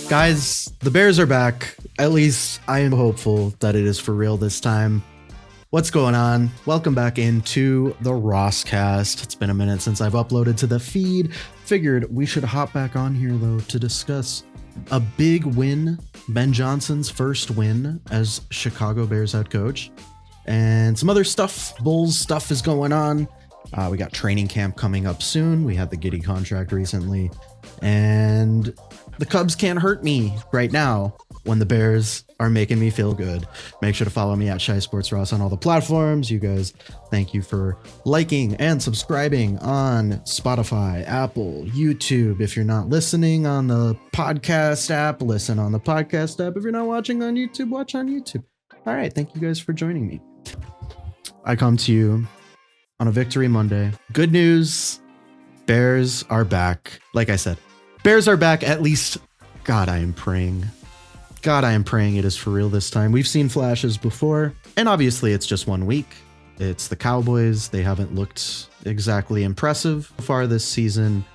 Guys, the Bears are back. At least I am hopeful that it is for real this time. What's going on? Welcome back into the ROSSCAST. It's been a minute since I've uploaded to the feed. Figured we should hop back on here though to discuss a big win, Ben Johnson's first win as Chicago Bears head coach, and some other stuff. Bulls stuff is going on. We got training camp coming up soon. We had the Giddey contract recently, and the Cubs can't hurt me right now when the Bears are making me feel good. Make sure to follow me at Shy Sports Ross on all the platforms. You guys, thank you for liking and subscribing on Spotify, Apple, YouTube. If you're not listening on the podcast app, listen on the podcast app. If you're not watching on YouTube, watch on YouTube. All right, thank you guys for joining me. I come to you on a Victory Monday. Good news, Bears are back. Like I said, Bears are back, at least. God, I am praying. God, I am praying it is for real this time. We've seen flashes before, and obviously it's just 1 week. It's the Cowboys. They haven't looked exactly impressive so far this season,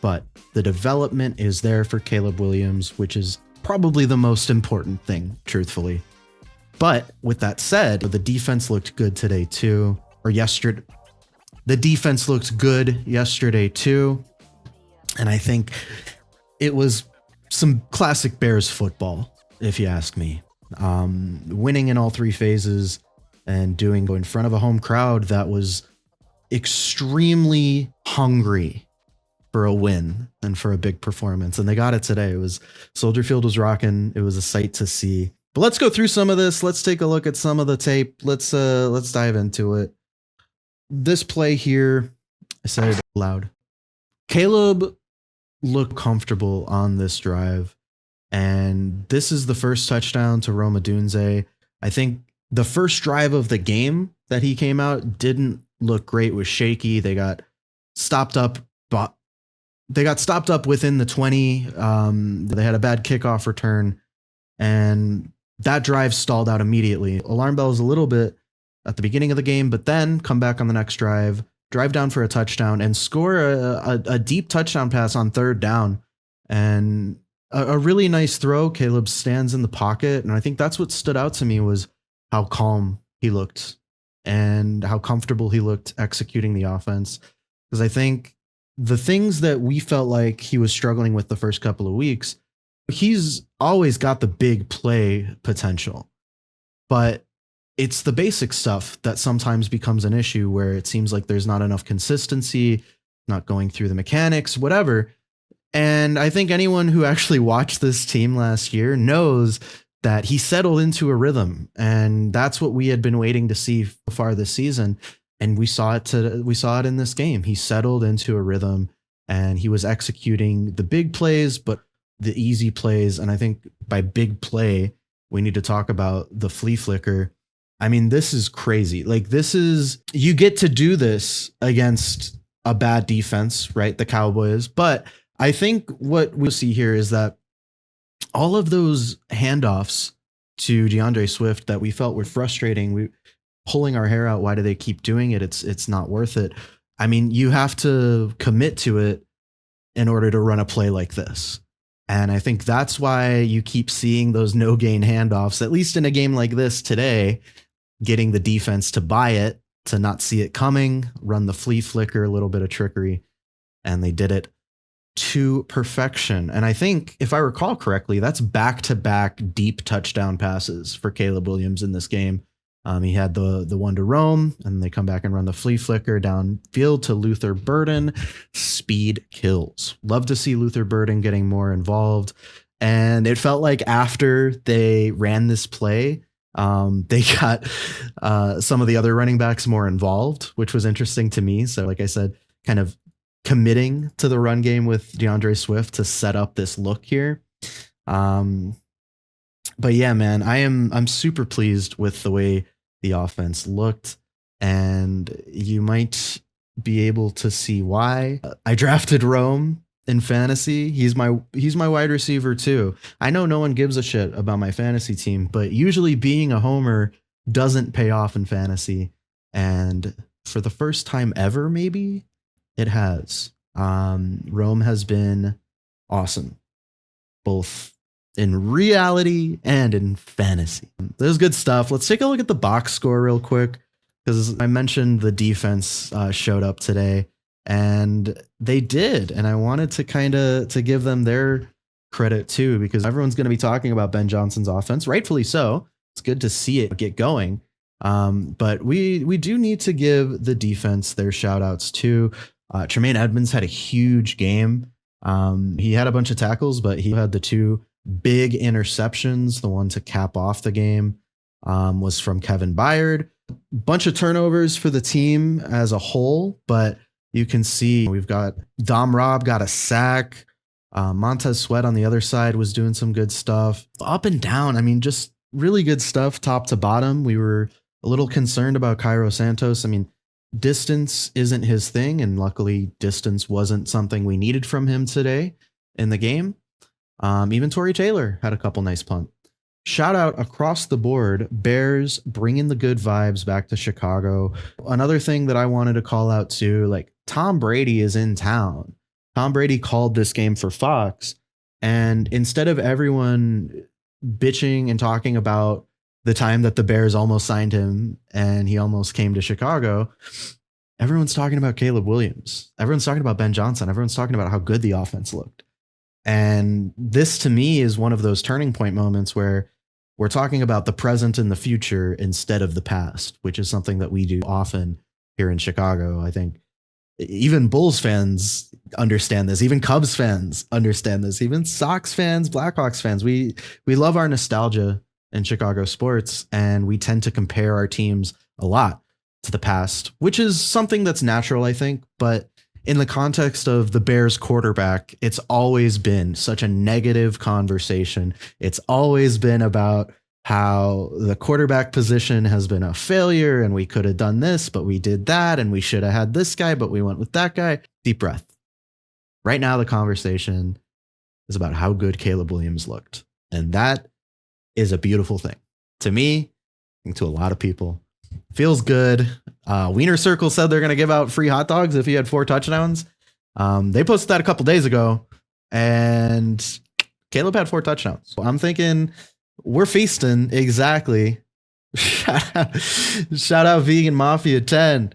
but the development is there for Caleb Williams, which is probably the most important thing, truthfully. But with that said, the defense looked good today too, or yesterday. The defense looked good yesterday too. And I think it was some classic Bears football, if you ask me. Winning in all three phases and go in front of a home crowd that was extremely hungry for a win and for a big performance. And they got it today. It was Soldier Field was rocking. It was a sight to see. But let's go through some of this. Let's take a look at some of the tape. Let's dive into it. This play here, I said it loud. Caleb looked comfortable on this drive, and this is the first touchdown to Rome Odunze. I think the first drive of the game that he came out didn't look great, was shaky. They got stopped up, but they got stopped up within the 20. They had a bad kickoff return, and that drive stalled out immediately. Alarm bells a little bit at the beginning of the game, but then come back on the next drive down for a touchdown, and score a deep touchdown pass on third down. And a really nice throw. Caleb stands in the pocket, and I think that's what stood out to me was how calm he looked and how comfortable he looked executing the offense. Because I think the things that we felt like he was struggling with the first couple of weeks, he's always got the big play potential, but it's the basic stuff that sometimes becomes an issue where it seems like there's not enough consistency, not going through the mechanics, whatever. And I think anyone who actually watched this team last year knows that he settled into a rhythm, and that's what we had been waiting to see so far this season. And we saw it in this game. He settled into a rhythm, and he was executing the big plays, but the easy plays. And I think by big play, we need to talk about the flea flicker. I mean, this is crazy. Like, you get to do this against a bad defense, right? The Cowboys. But I think what we'll see here is that all of those handoffs to DeAndre Swift that we felt were frustrating, we pulling our hair out. Why do they keep doing it? It's not worth it. I mean, you have to commit to it in order to run a play like this. And I think that's why you keep seeing those no gain handoffs, at least in a game like this today, getting the defense to buy it, to not see it coming, run the flea flicker, a little bit of trickery, and they did it to perfection. And I think, if I recall correctly, that's back-to-back deep touchdown passes for Caleb Williams in this game. He had the one to Rome, and they come back and run the flea flicker downfield to Luther Burden. Speed kills. Love to see Luther Burden getting more involved. And it felt like after they ran this play, they got some of the other running backs more involved, which was interesting to me. So like I said, kind of committing to the run game with DeAndre Swift to set up this look here. But yeah, man, I'm super pleased with the way the offense looked, and you might be able to see why. I drafted Rome in fantasy. He's my wide receiver too. I know no one gives a shit about my fantasy team, but usually being a homer doesn't pay off in fantasy. And for the first time ever, maybe it has. Rome has been awesome, both in reality and in fantasy. There's good stuff. Let's take a look at the box score real quick, because I mentioned the defense showed up today, and they did. And I wanted to kind of to give them their credit too, because everyone's going to be talking about Ben Johnson's offense, rightfully so. It's good to see it get going. But we do need to give the defense their shout outs too. Tremaine Edmunds had a huge game. He had a bunch of tackles, but he had the 2 big interceptions. The one to cap off the game was from Kevin Byard. Bunch of turnovers for the team as a whole, but you can see we've got Dom Robb got a sack. Montez Sweat on the other side was doing some good stuff. Up and down, I mean, just really good stuff top to bottom. We were a little concerned about Cairo Santos. I mean, distance isn't his thing, and luckily distance wasn't something we needed from him today in the game. Even Torrey Taylor had a couple nice punts. Shout out across the board, Bears bringing the good vibes back to Chicago. Another thing that I wanted to call out too, like Tom Brady is in town. Tom Brady called this game for Fox, and instead of everyone bitching and talking about the time that the Bears almost signed him and he almost came to Chicago, everyone's talking about Caleb Williams. Everyone's talking about Ben Johnson. Everyone's talking about how good the offense looked. And this to me is one of those turning point moments where we're talking about the present and the future instead of the past, which is something that we do often here in Chicago. I think even Bulls fans understand this. Even Cubs fans understand this. Even Sox fans, Blackhawks fans. We love our nostalgia in Chicago sports, and we tend to compare our teams a lot to the past, which is something that's natural, I think. But in the context of the Bears quarterback, it's always been such a negative conversation. It's always been about how the quarterback position has been a failure, and we could have done this, but we did that, and we should have had this guy, but we went with that guy. Deep breath. Right now, the conversation is about how good Caleb Williams looked. And that is a beautiful thing. To me, I think to a lot of people, feels good. Wiener Circle said they're going to give out free hot dogs if he had 4 touchdowns. They posted that a couple days ago, and Caleb had 4 touchdowns. So I'm thinking we're feasting. Exactly. Shout out Vegan Mafia 10.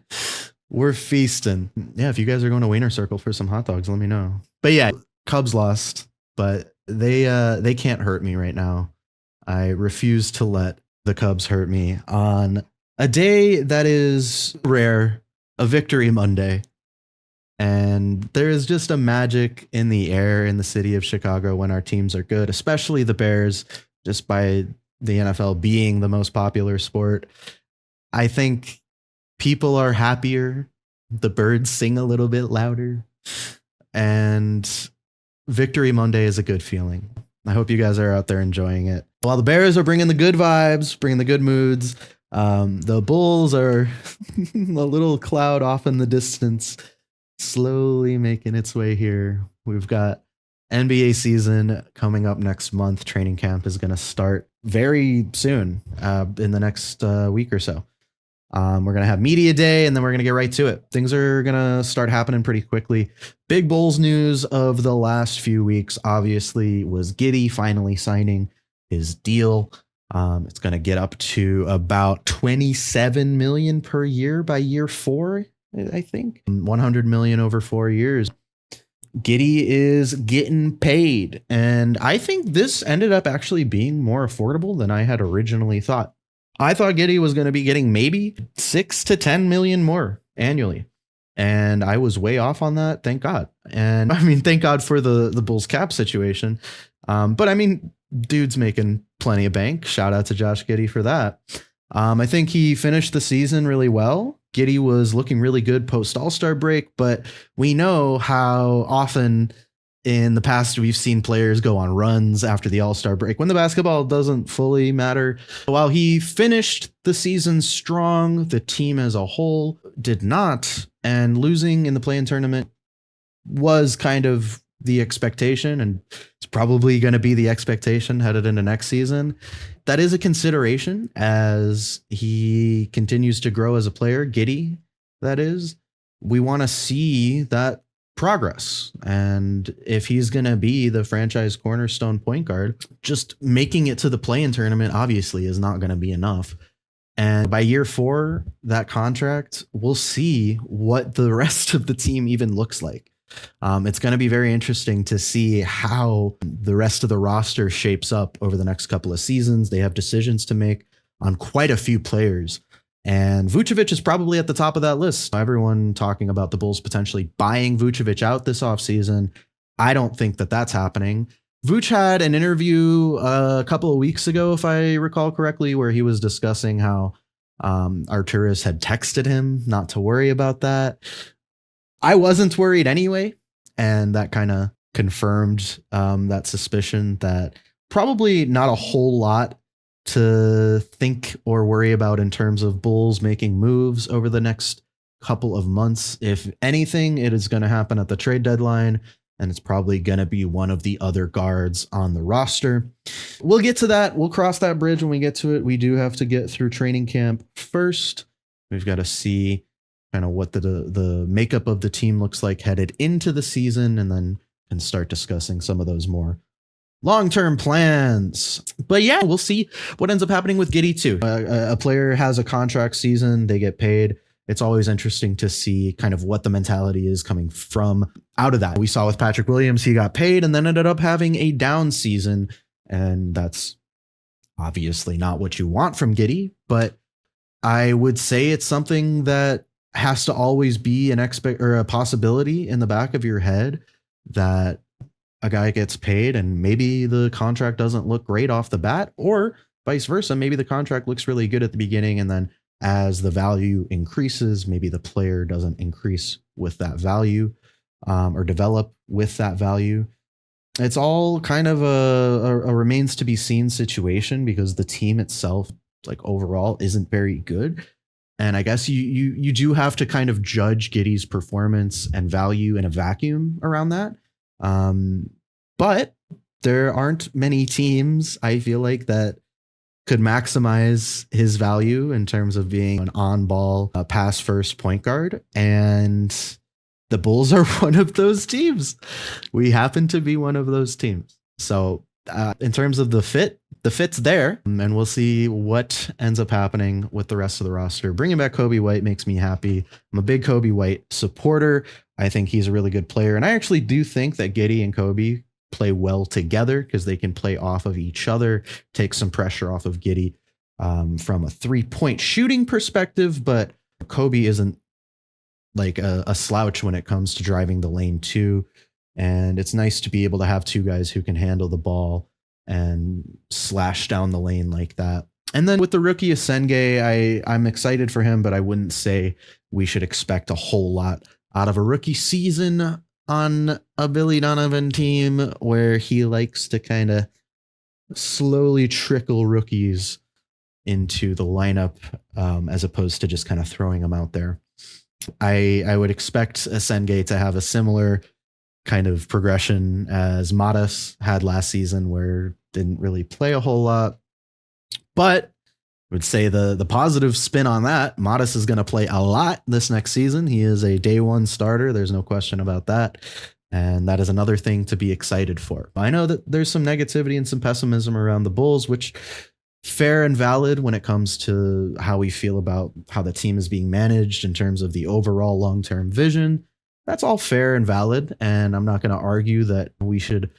We're feasting. Yeah, if you guys are going to Wiener Circle for some hot dogs, let me know. But yeah, Cubs lost, but they can't hurt me right now. I refuse to let the Cubs hurt me on a day that is rare, a victory Monday. And there is just a magic in the air in the city of Chicago when our teams are good, especially the Bears, just by the NFL being the most popular sport. I think people are happier. The birds sing a little bit louder. And Victory Monday is a good feeling. I hope you guys are out there enjoying it. While the Bears are bringing the good vibes, bringing the good moods, the Bulls are a little cloud off in the distance, slowly making its way here. We've got NBA season coming up next month. Training camp is going to start very soon, in the next week or so. We're going to have media day, and then we're going to get right to it. Things are going to start happening pretty quickly. Big Bulls news of the last few weeks, obviously, was Giddey finally signing his deal. It's going to get up to about $27 million per year by year 4, I think. $100 million over 4 years. Giddey is getting paid. And I think this ended up actually being more affordable than I had originally thought. I thought Giddey was going to be getting maybe 6 to 10 million more annually. And I was way off on that. Thank God. And I mean, thank God for the Bulls cap situation. But I mean, dude's making plenty of bank. Shout out to Josh Giddey for that. I think he finished the season really well. Giddey was looking really good post All-Star break, but we know how often in the past we've seen players go on runs after the All-Star break when the basketball doesn't fully matter. While he finished the season strong, the team as a whole did not, and losing in the play-in tournament was kind of the expectation, and it's probably going to be the expectation headed into next season. That is a consideration as he continues to grow as a player. Giddey, that is. We want to see that progress. And if he's going to be the franchise cornerstone point guard, just making it to the play-in tournament obviously is not going to be enough. And by year 4, that contract, we'll see what the rest of the team even looks like. It's going to be very interesting to see how the rest of the roster shapes up over the next couple of seasons. They have decisions to make on quite a few players. And Vucevic is probably at the top of that list. Everyone talking about the Bulls potentially buying Vucevic out this offseason. I don't think that that's happening. Vooch had an interview a couple of weeks ago, if I recall correctly, where he was discussing how Arturas had texted him not to worry about that. I wasn't worried anyway, and that kind of confirmed that suspicion that probably not a whole lot to think or worry about in terms of Bulls making moves over the next couple of months. If anything, it is going to happen at the trade deadline, and it's probably going to be one of the other guards on the roster. We'll get to that. We'll cross that bridge when we get to it. We do have to get through training camp first. We've got to see kind of what the makeup of the team looks like headed into the season, and then can start discussing some of those more long-term plans. But yeah, we'll see what ends up happening with Giddey too. A player has a contract season, they get paid. It's always interesting to see kind of what the mentality is coming from out of that. We saw with Patrick Williams, he got paid and then ended up having a down season. And that's obviously not what you want from Giddey, but I would say it's something that has to always be a possibility in the back of your head, that a guy gets paid and maybe the contract doesn't look great off the bat, or vice versa. Maybe the contract looks really good at the beginning, and then as the value increases, maybe the player doesn't increase with that value or develop with that value. It's all kind of a remains to be seen situation, because the team itself, like overall, isn't very good. And I guess you do have to kind of judge Giddey's performance and value in a vacuum around that. But there aren't many teams, I feel like, that could maximize his value in terms of being an on-ball pass first point guard. And the Bulls are one of those teams. We happen to be one of those teams. So in terms of the fit's there, and we'll see what ends up happening with the rest of the roster. Bringing back Coby White makes me happy. I'm a big Coby White supporter. I think he's a really good player. And I actually do think that Giddey and Coby play well together, because they can play off of each other, take some pressure off of Giddey from a 3-point shooting perspective. But Coby isn't like a slouch when it comes to driving the lane too. And it's nice to be able to have two guys who can handle the ball and slash down the lane like that. And then with the rookie Asenge, I'm excited for him, but I wouldn't say we should expect a whole lot out of a rookie season on a Billy Donovan team, where he likes to kind of slowly trickle rookies into the lineup as opposed to just kind of throwing them out there. I would expect Asenge to have a similar kind of progression as Matas had last season, where didn't really play a whole lot. But I would say the positive spin on that, Matas is going to play a lot this next season. He is a day one starter. There's no question about that. And that is another thing to be excited for. I know that there's some negativity and some pessimism around the Bulls, which fair and valid when it comes to how we feel about how the team is being managed in terms of the overall long-term vision. That's all fair and valid, and I'm not going to argue that we should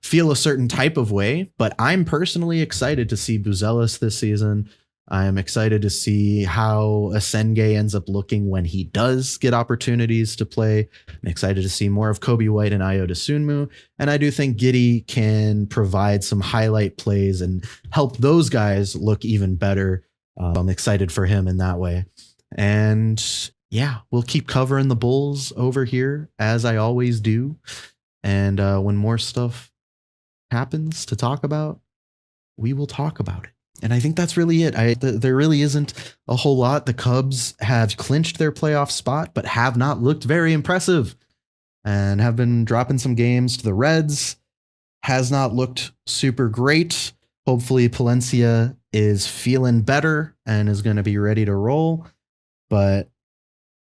feel a certain type of way, but I'm personally excited to see Buzelis this season. I'm excited to see how Asenge ends up looking when he does get opportunities to play. I'm excited to see more of Coby White and Ayo Dosunmu, and I do think Giddey can provide some highlight plays and help those guys look even better. I'm excited for him in that way. And yeah, we'll keep covering the Bulls over here, as I always do. And when more stuff happens to talk about, we will talk about it. And I think that's really it. There really isn't a whole lot. The Cubs have clinched their playoff spot, but have not looked very impressive and have been dropping some games to the Reds. Has not looked super great. Hopefully Palencia is feeling better and is going to be ready to roll. But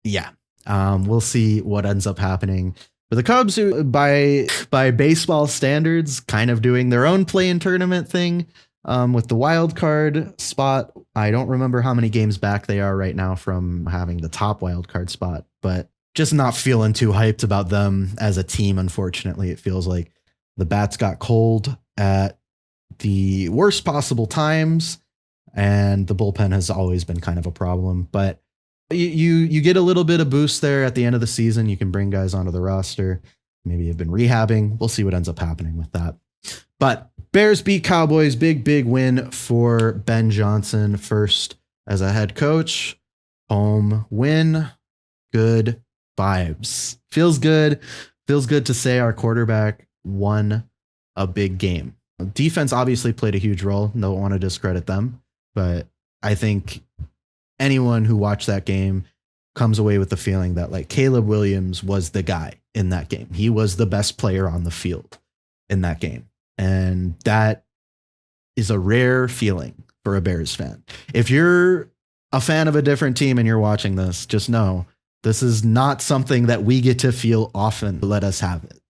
yeah, we'll see what ends up happening For the Cubs, who by baseball standards, kind of doing their own play-in tournament thing with the wild card spot. I don't remember how many games back they are right now from having the top wild card spot, but just not feeling too hyped about them as a team. Unfortunately, it feels like the bats got cold at the worst possible times, and the bullpen has always been kind of a problem. But you get a little bit of boost there at the end of the season. You can bring guys onto the roster. Maybe you've been rehabbing. We'll see what ends up happening with that. But Bears beat Cowboys. Big win for Ben Johnson, first as a head coach. Home win. Good vibes. Feels good. Feels good to say our quarterback won a big game. Defense obviously played a huge role. Don't want to discredit them, but I think anyone who watched that game comes away with the feeling that like Caleb Williams was the guy in that game. He was the best player on the field in that game. And that is a rare feeling for a Bears fan. If you're a fan of a different team and you're watching this, just know this is not something that we get to feel often. Let us have it.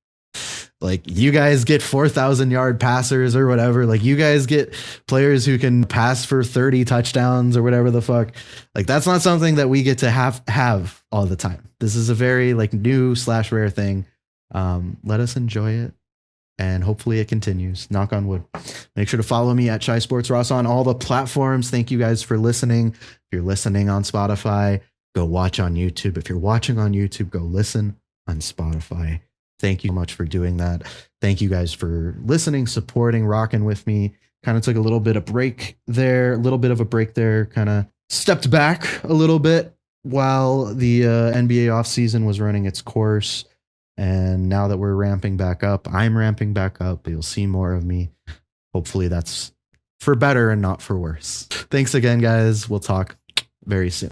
Like, you guys get 4,000-yard passers or whatever. Like, you guys get players who can pass for 30 touchdowns or whatever the fuck. Like, that's not something that we get to have all the time. This is a very like new / rare thing. Let us enjoy it. And hopefully it continues. Knock on wood. Make sure to follow me at Shy Sports Ross on all the platforms. Thank you guys for listening. If you're listening on Spotify, go watch on YouTube. If you're watching on YouTube, go listen on Spotify. Thank you so much for doing that. Thank you guys for listening, supporting, rocking with me. Kind of took a little bit of a break there, kind of stepped back a little bit while the NBA offseason was running its course. And now that we're ramping back up, I'm ramping back up. You'll see more of me. Hopefully that's for better and not for worse. Thanks again, guys. We'll talk very soon.